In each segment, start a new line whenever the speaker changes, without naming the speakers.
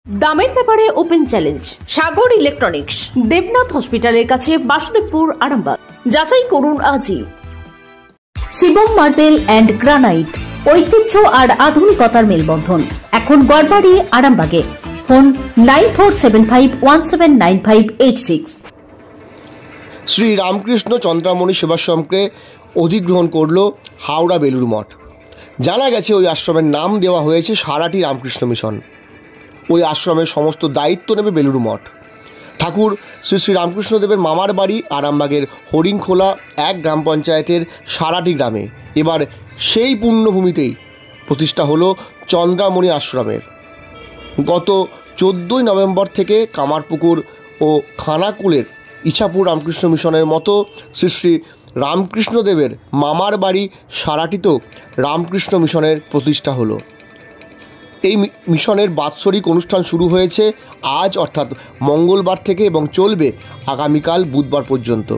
দামের ব্যাপারে open challenge সাগর electronics, Debnath হসপিটালের কাছে, বাসুদেবপুর, আরামবাগ। যাচাই করুন আজই। শিবম মার্বেল অ্যান্ড গ্রানাইট, ঐতিহ্য আর আধুনিকতার মেলবন্ধন, এখন গড়বাড়ি, আরামবাগে। ফোন 9475179586।
শ্রী রামকৃষ্ণ চন্দ্রামণি সেবাশ্রমকে অধিগ্রহণ করল হাওড়া বেলুড় মঠ। জানা গেছে ওই আশ্রমের নাম দেওয়া হয়েছে সারাটি রামকৃষ্ণ মিশন। ওই আশ্রমের সমস্ত দায়িত্ব নেবে বেলুড় মঠ। ঠাকুর শ্রী শ্রী রামকৃষ্ণদেবের মামার বাড়ি আরামবাগের হরিংখোলা 1 গ্রাম পঞ্চায়েতের সারাটি গ্রামে। এবার সেই পুণ্যভূমিতেই প্রতিষ্ঠা হলো চন্দ্রামণি আশ্রমের। গত 14ই নভেম্বর থেকে কামারপুকুর ও খানাকুলের ইছাপুর রামকৃষ্ণ মিশনের মতো শ্রী শ্রী রামকৃষ্ণদেবের মামার বাড়ি সারাটিতেও রামকৃষ্ণ মিশনের প্রতিষ্ঠা হলো। এই মিশনের বাৎসরিক অনুষ্ঠান শুরু হয়েছে আজ অর্থাৎ মঙ্গলবার থেকে এবং চলবে আগামীকাল বুধবার পর্যন্ত।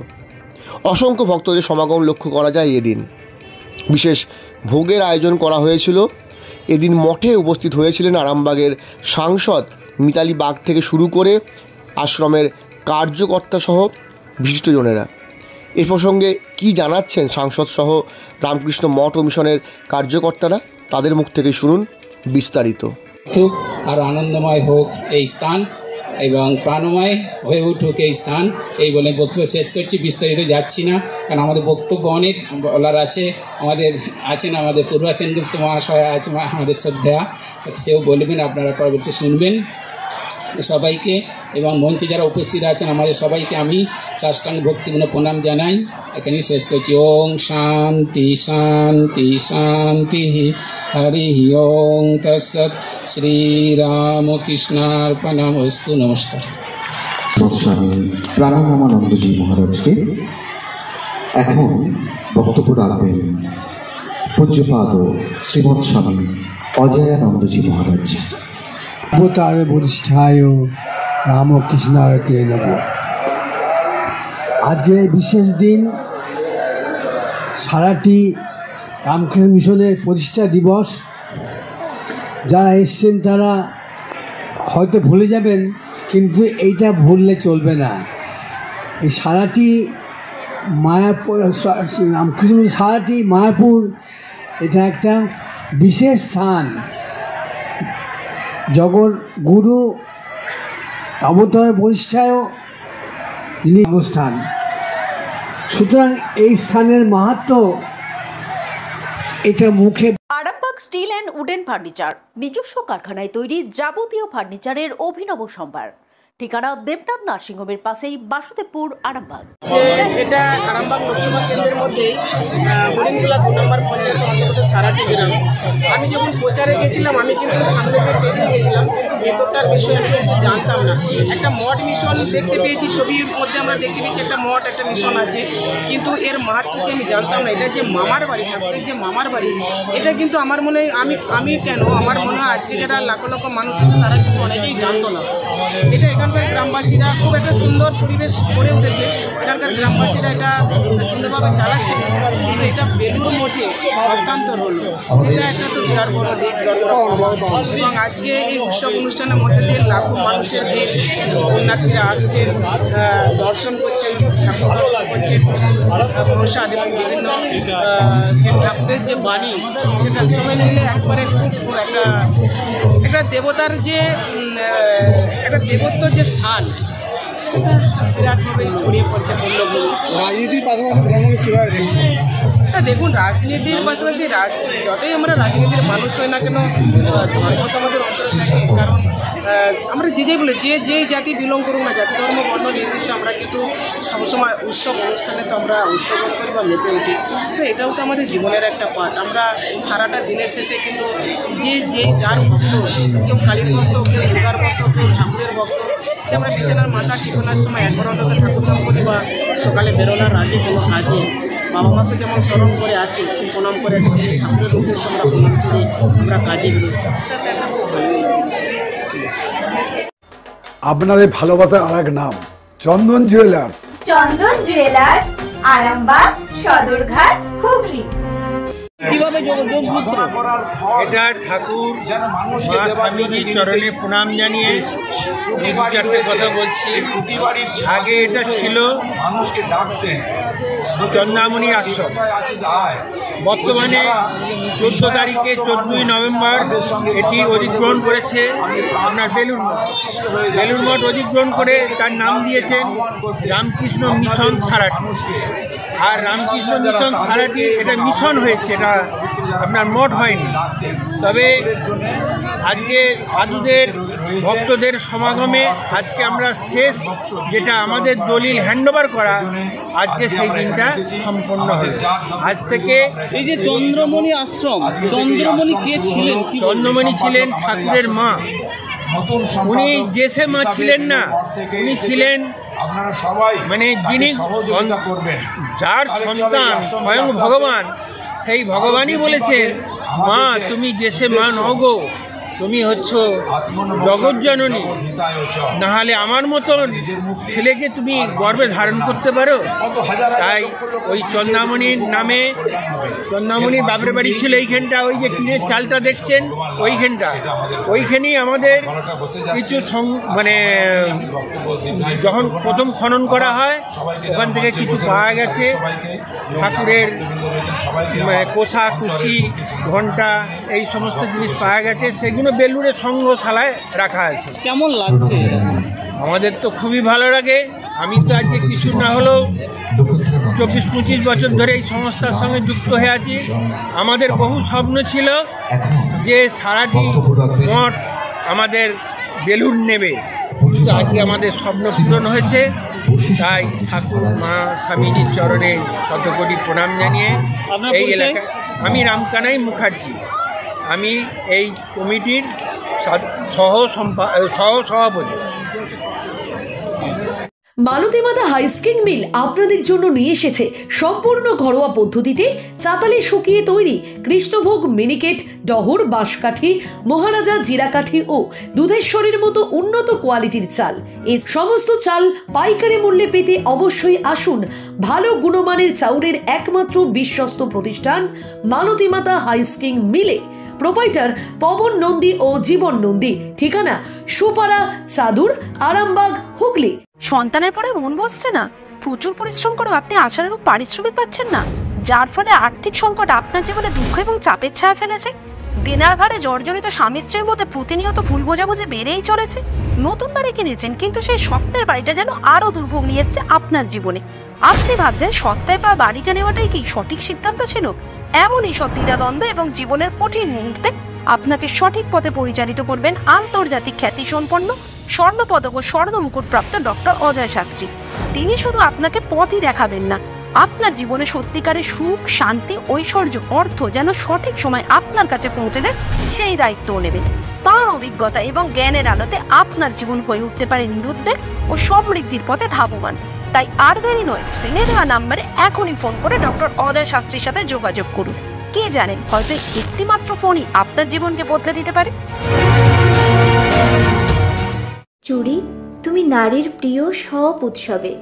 অসংখ্য ভক্তদের সমাগম লক্ষ্য করা যায় এদিন। বিশেষ ভোগের আয়োজন করা হয়েছিল। এদিন মঠে উপস্থিত হয়েছিলেন আরামবাগের সাংসদ মিতালি বাগ থেকে শুরু করে আশ্রমের কার্যকর্তা সহ বিশিষ্টজনেরা। এ প্রসঙ্গে কী জানাচ্ছেন সাংসদ সহ রামকৃষ্ণ মঠ ও মিশনের কার্যকর্তারা, তাদের মুখ থেকে শুনুন বিস্তারিত।
আর আনন্দময় হোক এই স্থান এবং প্রাণময় হয়ে উঠুক এই স্থান, এই বলে বক্তব্য শেষ করছি। বিস্তারিত যাচ্ছি না, কারণ আমাদের বক্তব্য অনেক বলার আছে। আমাদের পূর্বা সেনগুপ্ত মহাশয় আছে, আমাদের শ্রদ্ধা, সেও বলবেন, আপনারা পরবর্তী শুনবেন। সবাইকে এবং মঞ্চে যারা উপস্থিত আছেন আমাদের সবাইকে আমি সাষ্টাঙ্গ ভক্তিপূর্ণ প্রণাম জানাই। এখানেই শেষ করছি। ওং শান্তি শান্তি শান্তি হরি ওং তৎসৎ। শ্রীরামকৃষ্ণার্পণমস্তু। নমস্কার।
স্বামী প্রাণানন্দজি মহারাজকে এখন বক্তব্য রাখবেন পূজ্যপাদ শ্রীমৎ স্বামী অজয়ানন্দজি মহারাজ।
অবতার বরিষ্ঠায় রামকৃষ্ণায় তে নমঃ। আজকের এই বিশেষ দিন, সারাটি রামকৃষ্ণ মিশনের প্রতিষ্ঠা দিবস। যারা এসছেন তারা হয়তো ভুলে যাবেন, কিন্তু এইটা ভুললে চলবে না। এই সারাটি মায়াপুর, রামকৃষ্ণ সারাটি মায়াপুর, এটা একটা বিশেষ স্থান। জগৎ গুরু অবতারের প্রতিষ্ঠায়ও তিনি অনুষ্ঠান। সুতরাং এই স্থানের মাহাত্ম্য এটা মুখে।
Arambagh steel and wooden furniture, নিজস্ব কারখানায় তৈরি যাবতীয় ফার্নিচারের অভিনব সম্ভার। ঠিকানা দেবনাথ নার্সিংহোমের পাশেই, বাসুদেবপুর, আরামবাগ।
এটা আরামবাগ লোকসভা কেন্দ্রের মধ্যে হরিংখোলা 2 নম্বর পঞ্চায়েত অন্তর্গত সারাটি গ্রাম। আমি যখন প্রচারে গেছিলাম, আমি কিন্তু সামনে থেকে পেছনে গেছিলাম, ভেতরটার বিষয়ে আমি কিন্তু জানতাম না। একটা মঠ মিশন দেখতে পেয়েছি, ছবির মধ্যে আমরা দেখতে পেয়েছি একটা মঠ, একটা মিশন আছে, কিন্তু এর মাহাত্ম্যকে আমি জানতাম না। এটা যে মামার বাড়ি, ঠাকুরের যে মামার বাড়ি, এটা কিন্তু আমার মনে হয় আমি কেন আমার মনে হয় আজকে যারা লাখ লক্ষ মানুষ আছে তারা কিন্তু অনেকেই জানতো না। এটা এখানকার গ্রামবাসীরা খুব একটা সুন্দর পরিবেশ গড়ে উঠেছে। এখানকার গ্রামবাসীরা এটা সুন্দরভাবে চালাচ্ছে, কিন্তু এটা বেলুড় মঠে হস্তান্তর হলো। এটা একটা তো বিরাট বড় দিক। এবং আজকে এই উৎসব অনুষ্ঠানের মধ্যে দিয়ে লাখো মানুষের যে পুণ্যার্থীরা আসছেন, দর্শন করছেন, ঠাকুর দর্শন করছেন, প্রসাদ এবং বিভিন্ন ঠাকুরের যে বাণী, সেটা সবাই মিলে একবারে খুব একটা দেবতার যে একটা দেবত্ব যে স্থান, সেটা বিরাটভাবে ছড়িয়ে পড়ছে পূর্ণভূমি।
রাজনীতির পাশাপাশি ধর্মকে কীভাবে দেখছেন?
দেখুন, রাজনীতির পাশাপাশি যতই আমরা রাজনীতির মানুষ হই না কেন, ধর্ম তো আমাদের অন্তরে থাকে। কারণ আমরা যেই বলে যেই জাতি বিলং করুক না, জাতি ধর্ম বর্ণ নির্দিষ্ট, আমরা কিন্তু সবসময় উৎসব অনুষ্ঠানে তো আমরা উৎসবন করি বা মেতে উঠি। তো এটাও তো আমাদের জীবনের একটা পার্ট। আমরা সারাটা দিনের শেষে কিন্তু যে যার ভক্ত, কেউ কালীর ভক্ত, কেউ দুর্গার ভক্ত, কেউ ঠাকুরের ভক্ত, সে আমরা বিছানার মাথা ঠিকানার সময় একবার অন্তত ঠাকুর নাম করি, বা সকালে বেরোনোর আগে কোনো কাজে বাবা মাকে যেমন স্মরণ করে আসি, প্রণাম করে আসি, ঠাকুরের উদ্দেশ্যে আমরা প্রণাম করি, আমরা কাজে বেরোই। সেটা একটা খুব ভালো।
আপনাদের ভালোবাসার আর এক নাম চন্দন জুয়েলার্স।
চন্দন জুয়েলার্স, আরামবাগ, সদরঘাট, হুগলি।
কিভাবে
এটা ঠাকুর মা স্বামীজির চরণে প্রণাম জানিয়ে এই দু চারটে কথা বলছি। আগে এটা ছিল চন্দ্রামণি আশ্রম, বর্তমানে 14 তারিখে 14ই নভেম্বর এটি অধিগ্রহণ করেছে আপনার বেলুড় মঠ। বেলুড় মঠ অধিগ্রহণ করে তার নাম দিয়েছেন রামকৃষ্ণ মিশন সারাটি। আর রামকৃষ্ণ মিশন সারাটি এটা মিশন হয়েছে, এটা আপনার মঠ হয়নি। তবে আজকে সাধুদের ভক্তদের সমাগমে আজকে আমরা শেষ যেটা আমাদের দলিল হ্যান্ডওভার করা, আজকে সেই দিনটা সম্পন্ন হলো। আজ থেকে
এই যে চন্দ্রমণি আশ্রম, চন্দ্রমণি কে ছিলেন?
চন্দ্রমণি ছিলেন ঠাকুরের মা। উনি জেসে মা ছিলেন না, উনি ছিলেন মানে যিনি যার সন্তান স্বয়ং ভগবান, সেই ভগবানই বলেছেন মা তুমি জেসে মা নও গো, তুমি হচ্ছ জগৎ জননী, নাহলে আমার মতন ছেলেকে তুমি গর্ভে ধারণ করতে পারো। তাই ওই চন্দ্রামণির নামে, চন্দ্রামণির বাপের বাড়ি ছিল এইখানটা, ওই যে টিনের চালটা দেখছেন ওইখানটা, ওইখানেই আমাদের কিছু মানে যখন প্রথম খনন করা হয় ওখান থেকে কিছু পাওয়া গেছে, ঠাকুরের কোষা কুশি ঘণ্টা এই সমস্ত জিনিস পাওয়া গেছে, সেগুলো বেলুড়ে সংগ্রহশালায় রাখা আছে।
কেমন লাগছে?
আমাদের তো খুবই ভালো লাগে। আমি তো আজকে কিছু না হলেও 24-25 বছর ধরে এই সংস্থার সঙ্গে যুক্ত হয়ে আছি। আমাদের বহু স্বপ্ন ছিল যে সারাটি মঠ আমাদের বেলুড় নেবে, কিন্তু আজকে আমাদের স্বপ্ন পূরণ হয়েছে। তাই ঠাকুর মা স্বামীজির চরণে শতকোটি প্রণাম জানিয়ে এই এলাকায় আমি রামকানাই মুখার্জি, আমি এই কমিটির সহ সভাপতি।
মালতী মাতা হাইস্কিং মিল আপনাদের জন্য নিয়ে এসেছে সম্পূর্ণ ঘরোয়া পদ্ধতিতে চাতালে শুকিয়ে তৈরি কৃষ্ণভোগ মিনিকেট, ডহর, বাঁশকাঠি, মহারাজা, জিরাকাঠি ও দুধেশ্বরীর মতো উন্নত কোয়ালিটির চাল। এই সমস্ত চাল পাইকারি মূল্যে পেতে অবশ্যই আসুন ভালো গুণমানের চাউলের একমাত্র বিশ্বস্ত প্রতিষ্ঠান মালতী মাতা হাইস্কিং মিলে। প্রোপাইটার পবন নন্দী ও জীবন নন্দী। ঠিকানা সুপারা, চাদুর, আরামবাগ, হুগলি।
সন্তানের পরে মন বসছে না, প্রচুর পরিশ্রম করেও আপনি আশানুরূপ পারিশ্রমিক পাচ্ছেন না, যার ফলে আর্থিক সংকট আপনার জীবনে দুঃখ এবং চাপের ছায়া ফেলেছে। দেনার ভারে জর্জরিত স্বামী স্ত্রীর মধ্যে প্রতিনিয়ত ভুল বোঝাবুঝি বেড়েই চলেছে। নতুন বাড়ি কিনেছেন, কিন্তু সেই স্বপ্নের বাড়িটা যেন আরো দুর্ভোগ নিয়ে এসছে আপনার জীবনে। আপনি ভাবছেন সস্তায় পাওয়া বাড়িটা নেওয়াটাই কি সঠিক সিদ্ধান্ত ছিল? এমনই সব দ্বিধাদ্বন্দ্ব এবং জীবনের কঠিন মুহূর্তে আপনাকে সঠিক পথে পরিচালিত করবেন আন্তর্জাতিক খ্যাতিসম্পন্ন স্বর্ণপদক ও স্বর্ণ মুকুটপ্রাপ্ত ডক্টর অজয় শাস্ত্রী। তিনি শুধু আপনাকে পথই দেখাবেন না, আপনার জীবনে সত্যিকারের সুখ, শান্তি, ঐশ্বর্য, অর্থ যেন সঠিক সময় আপনার কাছে পৌঁছে দেয় সেই দায়িত্বও নেবেন। তার অভিজ্ঞতা এবং জ্ঞানের আলোতে আপনার জীবন হয়ে উঠতে পারে নিরুদ্বেগ ও সমৃদ্ধির পথে ধাবমান। তাই আর দেরি নয়, স্ক্রিনে দেওয়া নাম্বারে এখনই ফোন করে ডক্টর অজয় শাস্ত্রীর সাথে যোগাযোগ করুন। কে জানেন, হয়তো একটি মাত্র ফোনই আপনার জীবনকে বদলে দিতে পারে।
চুড়ি, তুমি নারীর প্রিয় সব উৎসবে।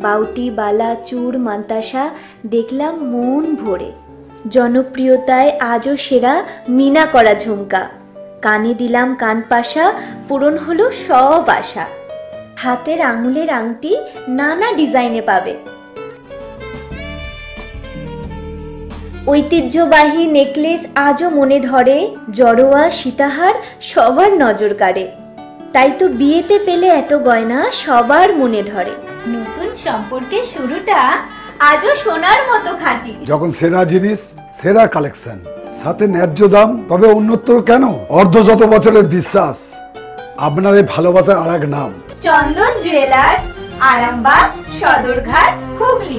বাউটি, বালা, চূড়, মান্তাসা দেখলাম মন ভরে। জনপ্রিয়তায় আজও সেরা মিনা করা ঝুমকা। কানে দিলাম কানপাশা, পূরণ হলো সব আশা। হাতের আঙুলের আংটি নানা ডিজাইনে পাবে। ঐতিহ্যবাহী নেকলেস আজও মনে ধরে। জড়োয়া, সীতাহার সবার নজর কাড়ে। তাই তো বিয়েতে পেলে এত গয়না সবার মনে ধরে। নতুন সম্পর্কের শুরুটা আজও সোনার মতো খাঁটি।
যখন সেরা জিনিস, সেরা কালেকশন, সাথে ন্যায্য দাম, তবে উন্নতর কেন? অর্ধশত বছরের বিশ্বাস, আপনাদের ভালোবাসার আর এক নাম
চন্দন জুয়েলার্স, আরামবাগ, সদরঘাট, হুগলি।